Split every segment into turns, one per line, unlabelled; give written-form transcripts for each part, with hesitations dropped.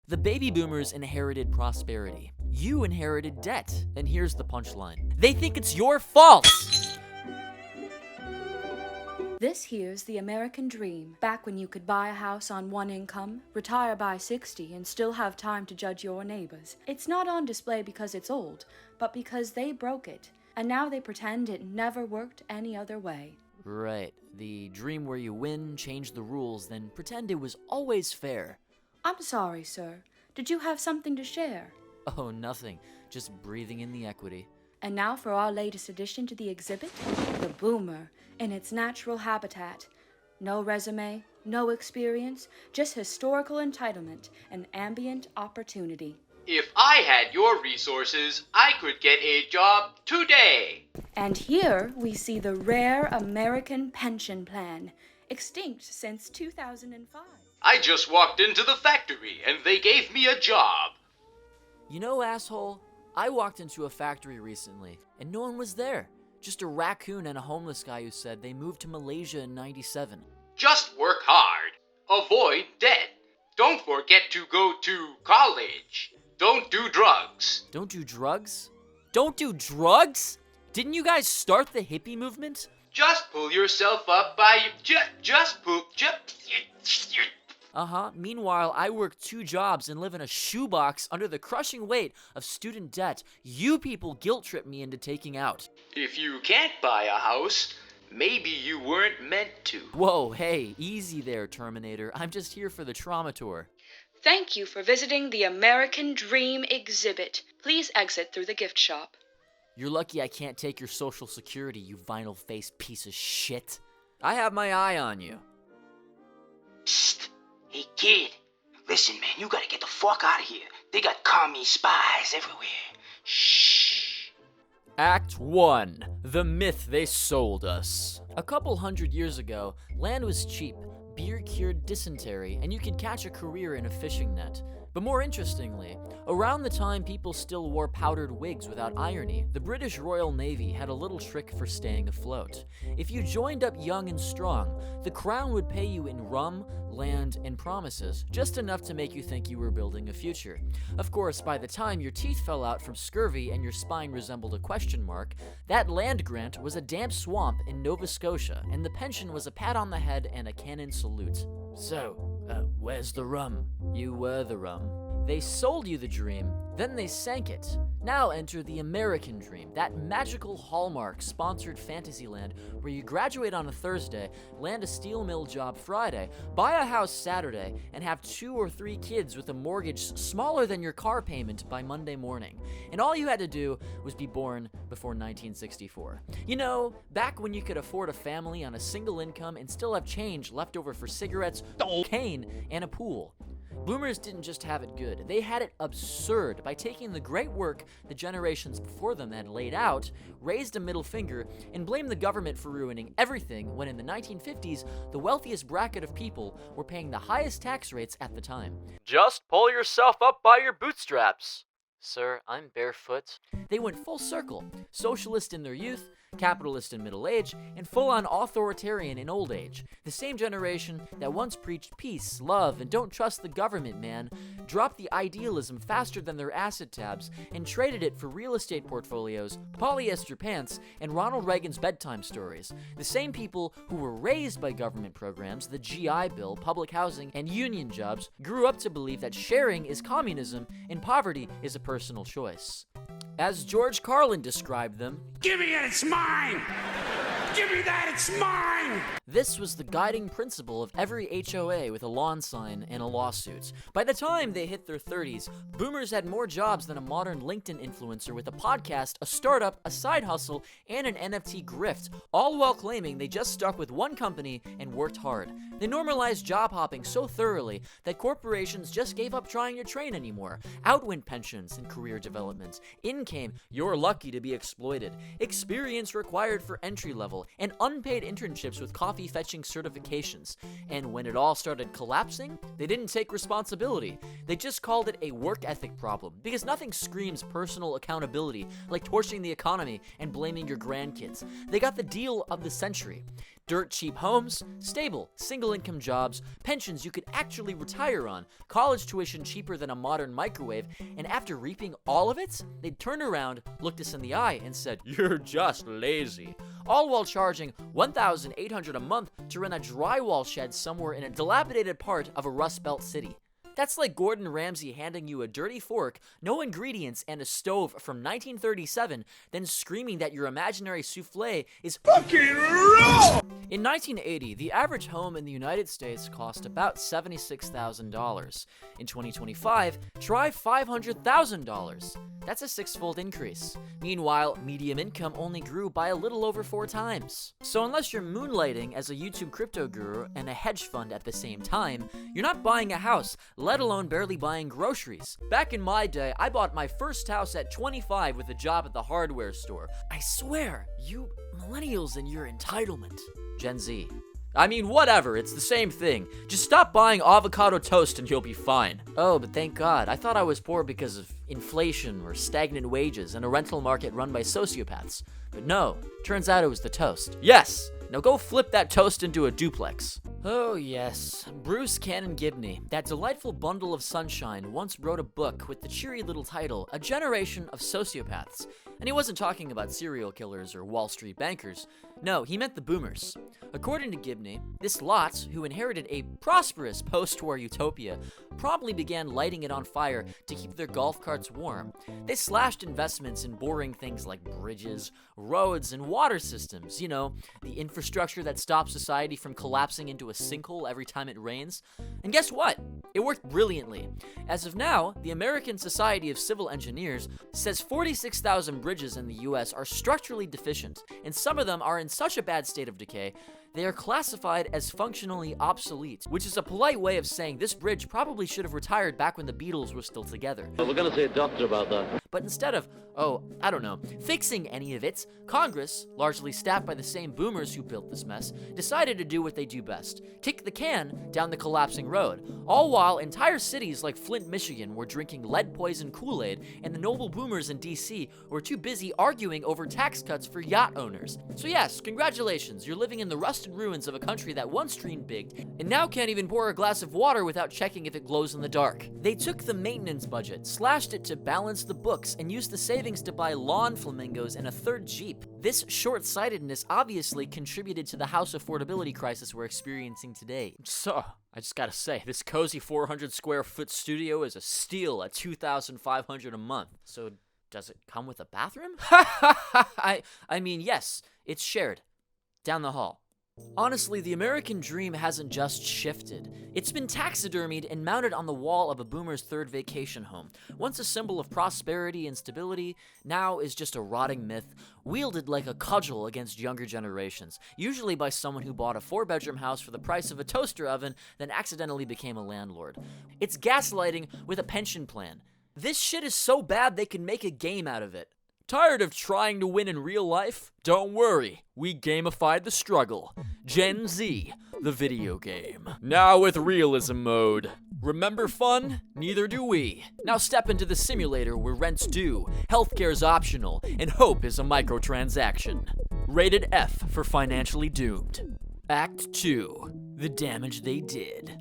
The baby boomers inherited prosperity. You inherited debt. And here's the punchline. They think it's your fault!
This here's the American dream. Back when you could buy a house on one income, retire by 60, and still have time to judge your neighbors. It's not on display because it's old, but because they broke it. And now they pretend it never worked any other way.
Right. The dream where you win, change the rules, then pretend it was always fair.
I'm sorry, sir. Did you have something to share?
Oh, nothing. Just breathing in the equity.
And now for our latest addition to the exhibit, the boomer in its natural habitat. No resume, no experience, just historical entitlement and ambient opportunity.
If I had your resources, I could get a job today.
And here we see the rare American pension plan, extinct since 2005.
I just walked into the factory and they gave me a job.
You know, asshole, I walked into a factory recently, and no one was there. Just a raccoon and a homeless guy who said they moved to Malaysia in '97.
Just work hard. Avoid debt. Don't forget to go to college. Don't do drugs.
Don't do drugs? Don't do drugs? Didn't you guys start the hippie movement?
Just pull yourself up by just pull.
Meanwhile, I work 2 jobs and live in a shoebox under the crushing weight of student debt you people guilt-trip me into taking out.
If you can't buy a house, maybe you weren't meant to.
Whoa, hey, easy there, Terminator. I'm just here for the trauma tour.
Thank you for visiting the American Dream exhibit. Please exit through the gift shop.
You're lucky I can't take your social security, you vinyl-faced piece of shit. I have my eye on you.
Psst. Hey, kid. Listen, man, you gotta get the fuck out of here. They got commie spies everywhere. Shh.
Act 1. The myth they sold us. A couple hundred years ago, land was cheap, beer cured dysentery, and you could catch a career in a fishing net. But more interestingly, around the time people still wore powdered wigs without irony, the British Royal Navy had a little trick for staying afloat. If you joined up young and strong, the crown would pay you in rum, land, and promises, just enough to make you think you were building a future. Of course, by the time your teeth fell out from scurvy and your spine resembled a question mark, that land grant was a damp swamp in Nova Scotia, and the pension was a pat on the head and a cannon salute. So, where's the rum? You were the rum. They sold you the dream, then they sank it. Now enter the American dream, that magical Hallmark-sponsored fantasyland where you graduate on a Thursday, land a steel mill job Friday, buy a house Saturday, and have 2 or 3 kids with a mortgage smaller than your car payment by Monday morning. And all you had to do was be born before 1964. You know, back when you could afford a family on a single income and still have change left over for cigarettes, cocaine, and a pool. Boomers didn't just have it good, they had it absurd by taking the great work the generations before them had laid out, raised a middle finger, and blamed the government for ruining everything when in the 1950s, the wealthiest bracket of people were paying the highest tax rates at the time. Just pull yourself up by your bootstraps. Sir, I'm barefoot. They went full circle, socialist in their youth, capitalist in middle age, and full-on authoritarian in old age. The same generation that once preached peace, love, and don't trust the government, man, dropped the idealism faster than their acid tabs and traded it for real estate portfolios, polyester pants, and Ronald Reagan's bedtime stories. The same people who were raised by government programs, the GI Bill, public housing, and union jobs, grew up to believe that sharing is communism and poverty is a personal choice. As George Carlin described them,
"Give me it, it's mine! Give me that, it's mine!"
This was the guiding principle of every HOA with a lawn sign and a lawsuit. By the time they hit their 30s, boomers had more jobs than a modern LinkedIn influencer with a podcast, a startup, a side hustle, and an NFT grift, all while claiming they just stuck with one company and worked hard. They normalized job hopping so thoroughly that corporations just gave up trying to train anymore. Out went pensions and career development. In came, "You're lucky to be exploited." Experience required for entry level, and unpaid internships with coffee-fetching certifications. And when it all started collapsing, they didn't take responsibility. They just called it a work ethic problem, because nothing screams personal accountability like torching the economy and blaming your grandkids. They got the deal of the century. Dirt cheap homes, stable, single-income jobs, pensions you could actually retire on, college tuition cheaper than a modern microwave, and after reaping all of it, they'd turn around, looked us in the eye, and said, "You're just lazy." All while charging $1,800 a month to rent a drywall shed somewhere in a dilapidated part of a Rust Belt city. That's like Gordon Ramsay handing you a dirty fork, no ingredients, and a stove from 1937, then screaming that your imaginary souffle is fucking raw! In 1980, the average home in the United States cost about $76,000. In 2025, try $500,000. That's a six-fold increase. Meanwhile, median income only grew by a little over 4 times. So unless you're moonlighting as a YouTube crypto guru and a hedge fund at the same time, you're not buying a house, let alone barely buying groceries. Back in my day, I bought my first house at 25 with a job at the hardware store. I swear, you millennials and your entitlement. Gen Z. I mean, whatever, it's the same thing. Just stop buying avocado toast and you'll be fine. Oh, but thank God, I thought I was poor because of inflation or stagnant wages and a rental market run by sociopaths. But no, turns out it was the toast. Yes! Now go flip that toast into a duplex. Oh yes, Bruce Cannon Gibney, that delightful bundle of sunshine, once wrote a book with the cheery little title, A Generation of Sociopaths. And he wasn't talking about serial killers or Wall Street bankers. No, he meant the boomers. According to Gibney, this lot, who inherited a prosperous post-war utopia, promptly began lighting it on fire to keep their golf carts warm. They slashed investments in boring things like bridges, roads, and water systems. You know, the infrastructure that stops society from collapsing into a sinkhole every time it rains. And guess what? It worked brilliantly. As of now, the American Society of Civil Engineers says 46,000 bridges in the US are structurally deficient, and some of them are in such a bad state of decay, they are classified as functionally obsolete, which is a polite way of saying this bridge probably should have retired back when the Beatles were still together.
We're gonna see a doctor about that.
But instead of, fixing any of it, Congress, largely staffed by the same boomers who built this mess, decided to do what they do best: kick the can down the collapsing road, all while entire cities like Flint, Michigan were drinking lead-poisoned Kool-Aid, and the noble boomers in DC were too busy arguing over tax cuts for yacht owners. So yes, congratulations, you're living in the rusted ruins of a country that once dreamed big, and now can't even pour a glass of water without checking if it glows in the dark. They took the maintenance budget, slashed it to balance the books, and used the savings to buy lawn flamingos and a third Jeep. This short-sightedness obviously contributed to the house affordability crisis we're experiencing today. So, I just gotta say, this cozy 400 square foot studio is a steal at $2,500 a month. So, does it come with a bathroom? I mean, yes, it's shared. Down the hall. Honestly, the American dream hasn't just shifted. It's been taxidermied and mounted on the wall of a boomer's third vacation home. Once a symbol of prosperity and stability, now is just a rotting myth, wielded like a cudgel against younger generations, usually by someone who bought a 4-bedroom house for the price of a toaster oven, then accidentally became a landlord. It's gaslighting with a pension plan. This shit is so bad they can make a game out of it. Tired of trying to win in real life? Don't worry, we gamified the struggle. Gen Z, the video game. Now with realism mode. Remember fun? Neither do we. Now step into the simulator where rent's due, healthcare's optional, and hope is a microtransaction. Rated F for financially doomed. Act 2, the damage they did.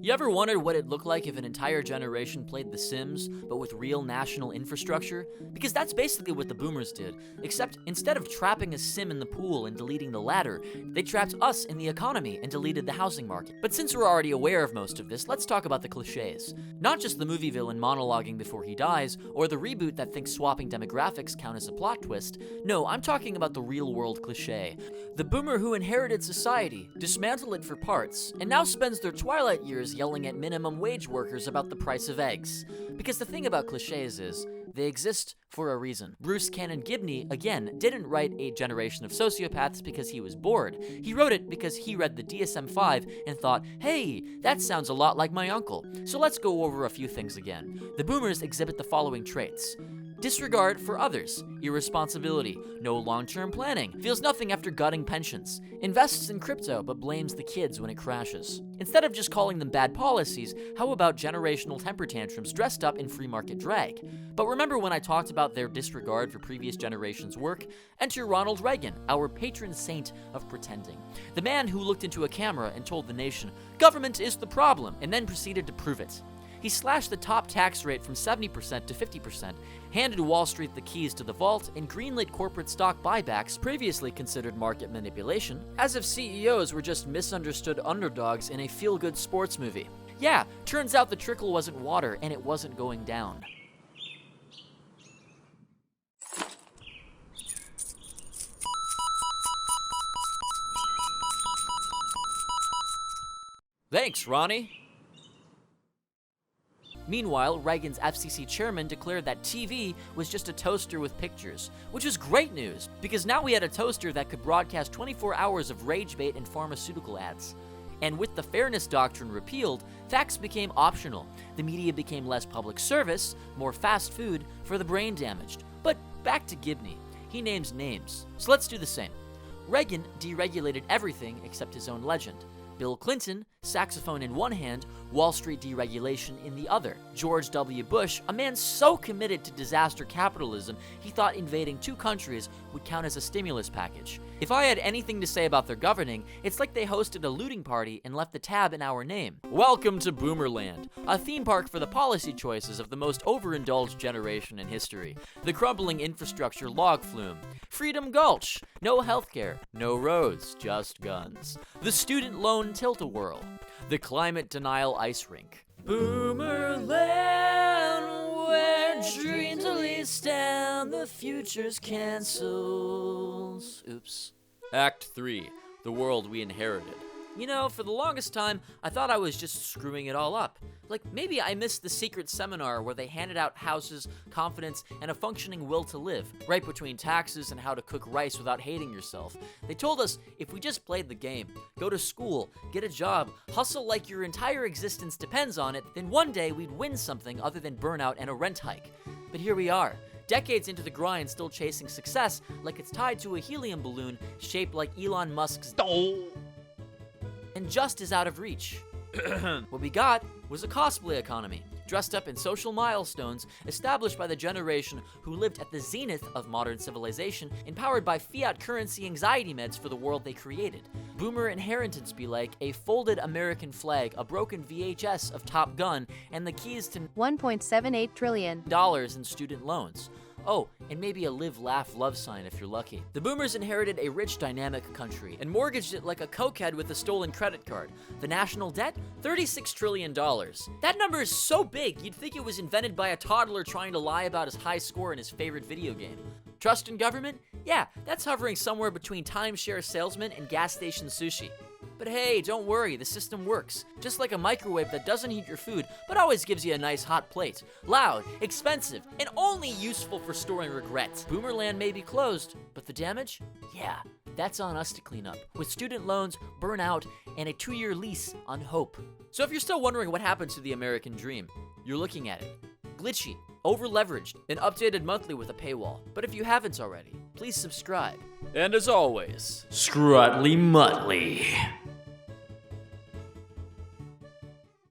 You ever wondered what it'd look like if an entire generation played The Sims, but with real national infrastructure? Because that's basically what the boomers did, except instead of trapping a sim in the pool and deleting the ladder, they trapped us in the economy and deleted the housing market. But since we're already aware of most of this, let's talk about the cliches. Not just the movie villain monologuing before he dies, or the reboot that thinks swapping demographics count as a plot twist. No, I'm talking about the real-world cliche. The boomer who inherited society, dismantled it for parts, and now spends their twilight years yelling at minimum wage workers about the price of eggs. Because the thing about cliches is, they exist for a reason. Bruce Cannon Gibney, again, didn't write A Generation of Sociopaths because he was bored. He wrote it because he read the DSM-5 and thought, hey, that sounds a lot like my uncle. So let's go over a few things again. The boomers exhibit the following traits. Disregard for others, irresponsibility, no long-term planning, feels nothing after gutting pensions, invests in crypto but blames the kids when it crashes. Instead of just calling them bad policies, how about generational temper tantrums dressed up in free market drag? But remember when I talked about their disregard for previous generations' work? Enter Ronald Reagan, our patron saint of pretending. The man who looked into a camera and told the nation, "Government is the problem," and then proceeded to prove it. He slashed the top tax rate from 70% to 50%, handed Wall Street the keys to the vault, and greenlit corporate stock buybacks previously considered market manipulation, as if CEOs were just misunderstood underdogs in a feel-good sports movie. Yeah, turns out the trickle wasn't water and it wasn't going down. Thanks, Ronnie. Meanwhile, Reagan's FCC chairman declared that TV was just a toaster with pictures, which was great news, because now we had a toaster that could broadcast 24 hours of rage bait and pharmaceutical ads. And with the fairness doctrine repealed, facts became optional. The media became less public service, more fast food for the brain damaged. But back to Gibney. He names names. So let's do the same. Reagan deregulated everything except his own legend. Bill Clinton, saxophone in one hand, Wall Street deregulation in the other. George W. Bush, a man so committed to disaster capitalism, he thought invading 2 countries would count as a stimulus package. If I had anything to say about their governing, it's like they hosted a looting party and left the tab in our name. Welcome to Boomerland, a theme park for the policy choices of the most overindulged generation in history. The crumbling infrastructure log flume. Freedom Gulch. No healthcare, no roads, just guns. The student loan tilt-a-whirl. The climate denial ice rink. Boomerland, where dreams at least stand, the future's cancelled. Oops. Act 3. The world we inherited. You know, for the longest time, I thought I was just screwing it all up. Like, maybe I missed the secret seminar where they handed out houses, confidence, and a functioning will to live, right between taxes and how to cook rice without hating yourself. They told us if we just played the game, go to school, get a job, hustle like your entire existence depends on it, then one day we'd win something other than burnout and a rent hike. But here we are. Decades into the grind, still chasing success like it's tied to a helium balloon shaped like Elon Musk's and just as out of reach. What we got was a cosplay economy, dressed up in social milestones established by the generation who lived at the zenith of modern civilization, empowered by fiat currency anxiety meds for the world they created. Boomer inheritance be like a folded American flag, a broken VHS of Top Gun, and the keys to
$1.78 trillion
in student loans. Oh, and maybe a live, laugh, love sign if you're lucky. The boomers inherited a rich, dynamic country and mortgaged it like a cokehead with a stolen credit card. The national debt? $36 trillion. That number is so big, you'd think it was invented by a toddler trying to lie about his high score in his favorite video game. Trust in government? Yeah, that's hovering somewhere between timeshare salesman and gas station sushi. But hey, don't worry, the system works. Just like a microwave that doesn't heat your food, but always gives you a nice hot plate. Loud, expensive, and only useful for storing regret. Boomerland may be closed, but the damage? Yeah, that's on us to clean up. With student loans, burnout, and a 2-year lease on hope. So if you're still wondering what happened to the American dream, you're looking at it. Glitchy, over-leveraged, and updated monthly with a paywall. But if you haven't already, please subscribe. And as always, scrutly muttly.